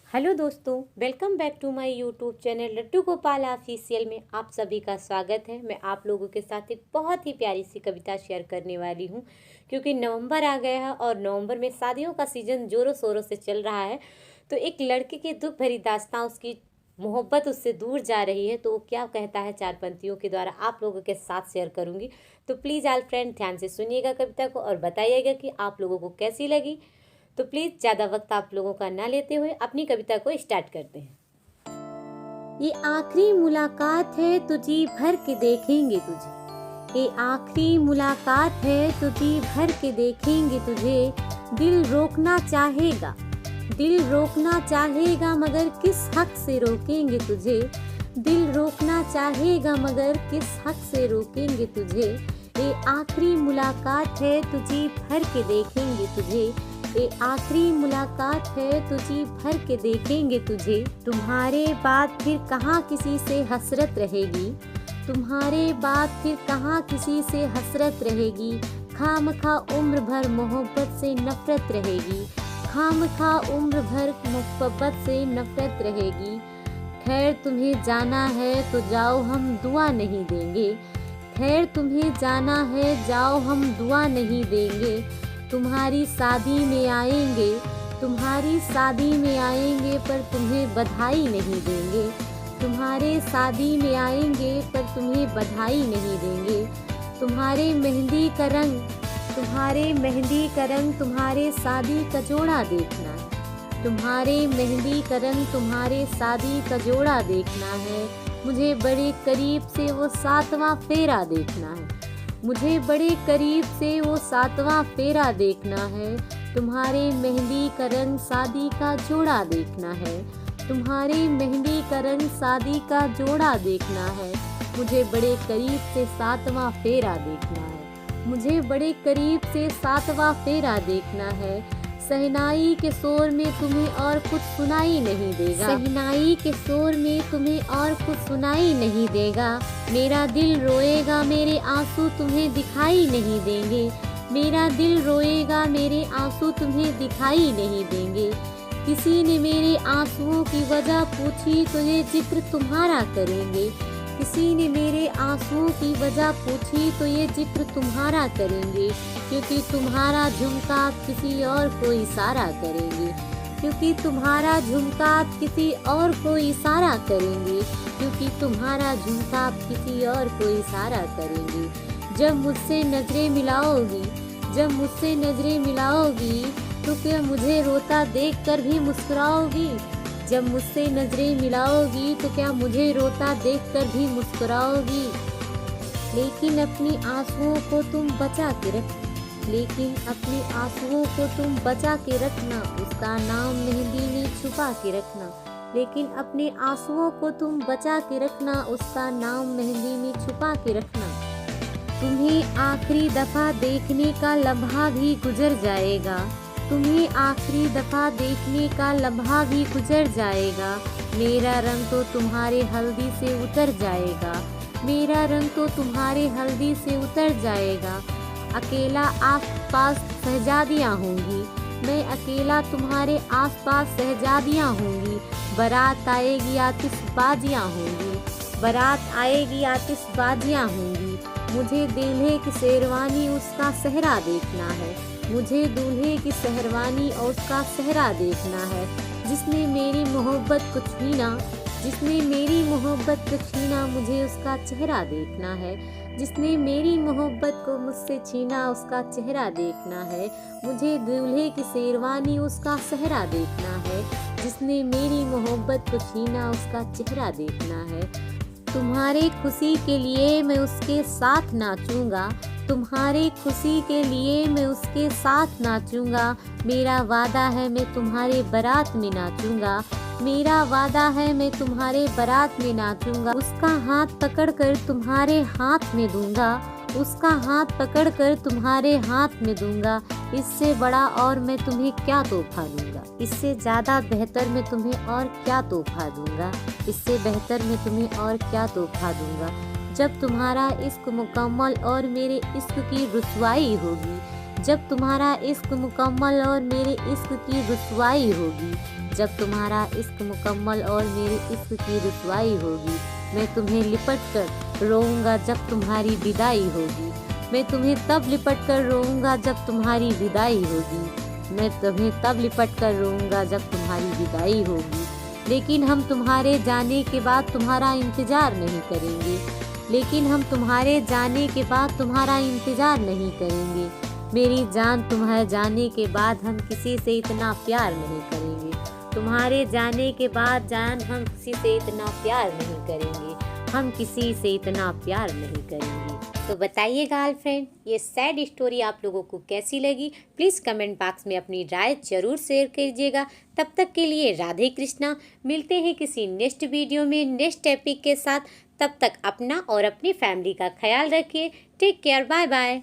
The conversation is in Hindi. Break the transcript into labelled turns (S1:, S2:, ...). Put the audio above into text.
S1: हेलो दोस्तों, welcome back to my YouTube channel Laddu Gopal official में आप सभी का स्वागत है। मैं आप लोगों के साथ एक बहुत ही प्यारी सी कविता शेयर करने वाली हूँ, क्योंकि नवंबर आ गया है और नवंबर में शादियों का सीज़न ज़ोरों शोरों से चल रहा है। तो एक लड़के की दुख भरी दास्तां, उसकी मोहब्बत उससे दूर जा रही है, तो वो क्या कहता है चार पंक्तियों के द्वारा आप लोगों के साथ शेयर करूँगी। तो प्लीज़ ऑल फ्रेंड ध्यान से सुनिएगा कविता को और बताइएगा कि आप लोगों को कैसी लगी। तो प्लीज़ ज़्यादा वक्त आप लोगों का ना लेते हुए अपनी कविता को स्टार्ट करते हैं। ये आखिरी मुलाकात है तो जी भर के देखेंगे तुझे। ये आखिरी मुलाकात है तो जी भर के देखेंगे तुझे। दिल रोकना चाहेगा, दिल रोकना चाहेगा, मगर किस हक से रोकेंगे तुझे। दिल रोकना चाहेगा मगर किस हक से रोकेंगे तुझे। ये आखिरी मुलाकात है तो जी भर के देखेंगे तुझे। ये आखिरी मुलाकात है तो जी भर के देखेंगे तुझे। तुम्हारे बाद फिर कहाँ किसी से हसरत रहेगी। तुम्हारे बाद फिर कहाँ किसी से हसरत रहेगी। खामखा उम्र भर मोहब्बत से नफरत रहेगी। खामखा उम्र भर मोहब्बत से नफरत रहेगी। खैर तुम्हें जाना है तो जाओ, हम दुआ नहीं देंगे। खैर तुम्हें जाना है जाओ, हम दुआ नहीं देंगे। तुम्हारी शादी में आएंगे, तुम्हारी शादी में आएंगे, पर तुम्हें बधाई नहीं देंगे। तुम्हारे शादी में आएंगे पर तुम्हें बधाई नहीं देंगे। तुम्हारे मेहंदी का रंग, तुम्हारे मेहंदी का रंग, तुम्हारे शादी का जोड़ा देखना है। तुम्हारे मेहंदी का रंग, तुम्हारे शादी का जोड़ा देखना है। मुझे बड़े करीब से वो सातवां फेरा देखना है। मुझे बड़े करीब से वो सातवां फेरा देखना है। तुम्हारे मेहंदी का रंग, शादी का जोड़ा देखना है। तुम्हारे मेहंदी का रंग, शादी का जोड़ा देखना है। मुझे बड़े करीब से सातवां फेरा देखना है। मुझे बड़े करीब से सातवां फेरा देखना है। सहनाई के शोर में तुम्हें और कुछ सुनाई नहीं देगा। सहनाई के शोर में तुम्हें और कुछ सुनाई नहीं देगा। मेरा दिल रोएगा, मेरे आंसू तुम्हें दिखाई नहीं देंगे। मेरा दिल रोएगा, मेरे आंसू तुम्हें दिखाई नहीं देंगे। किसी ने मेरे आंसुओं की वजह पूछी तो ये जिक्र तुम्हारा करेंगे। किसी ने मेरे आंसुओं की वजह पूछी तो ये जिक्र तुम्हारा करेंगे। क्योंकि तुम्हारा झुमका किसी और को इशारा करेंगे। क्योंकि तुम्हारा झुमका किसी और को इशारा करेंगे। क्योंकि तुम्हारा झुमका किसी और को इशारा करेंगे। जब मुझसे नजरें मिलाओगी, जब मुझसे नजरें मिलाओगी, तो क्या मुझे रोता देखकर भी मुस्कुराओगी। जब मुझसे नजरें मिलाओगी तो क्या मुझे रोता देखकर भी मुस्कुराओगी। लेकिन अपनी आंसुओं को तुम बचा के रख, लेकिन अपने आंसुओं को तुम बचा के रखना, उसका नाम मेहंदी में छुपा के रखना। लेकिन अपने आंसुओं को तुम बचा के रखना, उसका नाम मेहंदी में छुपा के रखना। तुम्हें आखिरी दफा देखने का लम्हा भी गुजर जाएगा। तुम्हें आखिरी दफा देखने का लम्हा भी गुजर जाएगा। मेरा रंग तो तुम्हारे हल्दी से उतर जाएगा। मेरा रंग तो तुम्हारे हल्दी से उतर जाएगा। अकेला आसपास शहजादियाँ होंगी, मैं अकेला तुम्हारे आसपास शहजादियाँ होंगी। बारात आएगी आतिशबाजियाँ होंगी, बारात आएगी आतिशबाजियाँ होंगी। मुझे दूल्हे की शेरवानी उसका सेहरा देखना है। मुझे दूल्हे की शेरवानी और उसका सेहरा देखना है। जिसने मेरी मोहब्बत को छीना, जिसने मेरी मोहब्बत को छीना, मुझे उसका चेहरा देखना है। जिसने मेरी मोहब्बत को मुझसे छीना, उसका चेहरा देखना है। मुझे दूल्हे की शेरवानी उसका सेहरा देखना है। जिसने मेरी मोहब्बत को छीना, उसका चेहरा देखना है। तुम्हारे खुशी के लिए मैं उसके साथ नाचूंगा। तुम्हारे खुशी के लिए मैं उसके साथ नाचूंगा। मेरा वादा है मैं तुम्हारे बारात में नाचूंगा। मेरा वादा है मैं तुम्हारे बारात में नाचूंगा। उसका हाथ पकड़कर तुम्हारे हाथ में दूंगा। उसका हाथ पकड़कर तुम्हारे हाथ में दूंगा। इससे बड़ा और मैं तुम्हें क्या तोहफा दूंगा। इससे ज़्यादा बेहतर मैं तुम्हें और क्या तोहफा दूंगा। इससे बेहतर मैं तुम्हें और क्या तोहफा दूंगा। जब तुम्हारा इश्क मुकम्मल और मेरे इश्क की रुसवाई होगी। जब तुम्हारा इश्क मुकम्मल और मेरे इश्क की रुसवाई होगी। जब तुम्हारा इश्क मुकम्मल और मेरे इश्क की रुसवाई होगी। मैं तुम्हें लिपट कर रोऊंगा जब तुम्हारी विदाई होगी। मैं तुम्हें तब लिपट कर रोऊंगा जब तुम्हारी विदाई होगी। मैं तुम्हें तब लिपट कर रोऊंगा जब तुम्हारी विदाई होगी। लेकिन हम तुम्हारे जाने के बाद तुम्हारा इंतज़ार नहीं करेंगे। लेकिन हम तुम्हारे जाने के बाद तुम्हारा इंतज़ार नहीं करेंगे। मेरी जान, तुम्हारे जाने के बाद हम किसी से इतना प्यार नहीं करेंगे। तुम्हारे जाने के बाद जान, हम किसी से इतना प्यार नहीं करेंगे। हम किसी से इतना प्यार नहीं करेंगे। तो बताइए गर्लफ्रेंड, ये सैड स्टोरी आप लोगों को कैसी लगी? प्लीज़ कमेंट बॉक्स में अपनी राय ज़रूर शेयर कीजिएगा। तब तक के लिए राधे कृष्णा। मिलते हैं किसी नेक्स्ट वीडियो में नेक्स्ट टॉपिक के साथ। तब तक अपना और अपनी फैमिली का ख्याल रखिए। Take care, bye bye.